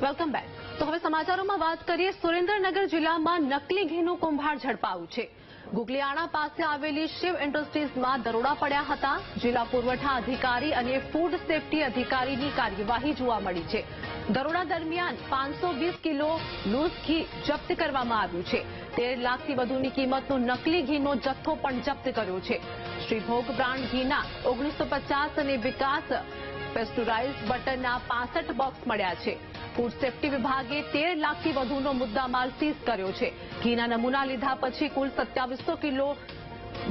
Welcome back. તો હવે સમાચારોમાં વાત કરીએ. સુરેન્દ્રનગર જિલ્લામાં નકલી ઘીનું કુંભાર ઝડપાયું છે. ગુગલિયાણા પાસે આવેલી શિવ ઇન્ડસ્ટ્રીઝમાં દરોડા પડ્યા હતા. જિલ્લા પુરવઠા અધિકારી અને ફૂડ સેફટી અધિકારીની કાર્યવાહી જોવા મળી છે. દરોડા દરમિયાન 520 કિલો લૂઝ ઘી જપ્ત કરવામાં આવ્યું છે. 13 લાખથી વધુની કિંમતનો નકલી ઘીનો જથ્થો પણ જપ્ત કર્યો છે. શ્રી ભોગ બ્રાન્ડ ઘીના 1950 અને વિકાસ પેસ્ટુરાઇઝ બટરના 65 બોક્સ મળ્યા છે. ફૂડ સેફટી વિભાગે 13 લાખથી વધુનો મુદ્દામાલ સીઝ કર્યો છે. ઘીના નમૂના લીધા પછી કુલ 2700 કિલો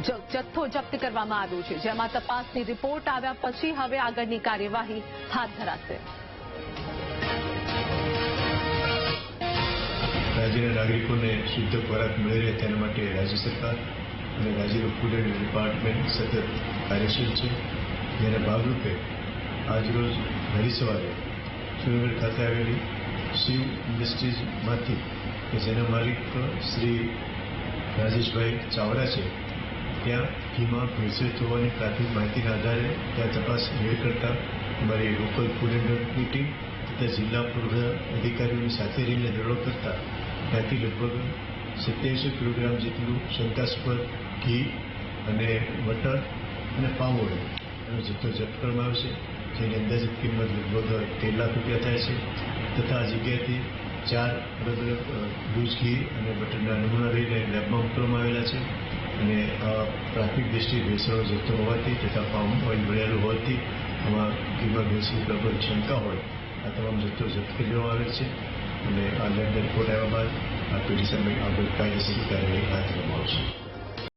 જથ્થો જપ્ત કરવામાં આવ્યો છે, જેમાં તપાસની રિપોર્ટ આવ્યા પછી હવે આગળની કાર્યવાહી હાથ ધરાશે. રાજ્યના નાગરિકોને શુદ્ધ ખોરાક મળી રહે તેના માટે રાજ્ય સરકાર અને રાજ્યનું ફૂડ એન્ડ ડિપાર્ટમેન્ટ સતત કાર્યશીલ છે. જેના ભાગરૂપે આજરોજ વહેલી સવારે સુરેન્દ્રનગર ખાતે આવેલી શિવ ઇન્ડસ્ટ્રીઝમાંથી કે જેના માલિક શ્રી રાજેશભાઈ ચાવડા છે, ત્યાં ઘીમાં ભેળસેળ થવાની પ્રાથમિક માહિતીના આધારે ત્યાં તપાસ મેળ કરતા અમારી લોકલ ફૂડ એન્ડ ટીમ તથા જિલ્લા પુરવઠા અધિકારીઓની સાથે રહીને દરોડો કરતા ત્યાંથી લગભગ 2700 કિલોગ્રામ જેટલું શંકાસ્પદ ઘી અને બટર અને પામ ઓઇલ એનો જથ્થો જપ્ત કરવામાં આવ્યો છે, જેની અંદાજિત કિંમત લગભગ 13 લાખ રૂપિયા થાય છે. તથા આ જગ્યાએથી 4 અલગ અલગ લૂઝ ઘી અને બટરના નમૂના લઈને લેબમાં મોકલવામાં આવેલા છે. અને પ્રાથમિક દ્રષ્ટિએ ભેળસેળનો જથ્થો હોવાથી તથા પામ ઓઇલ ભરેલું હોવાથી આમાં ઘીમાં ભેળસેળ લગભગ શંકા હોય આ તમામ જથ્થો જપ્ત કરી દેવામાં આવેલ છે. અને આ લેબના રિપોર્ટ આવ્યા બાદ આ પેઢી સામે આગળ કાયદેસરની કાર્યવાહી હાથ ધરવામાં આવશે.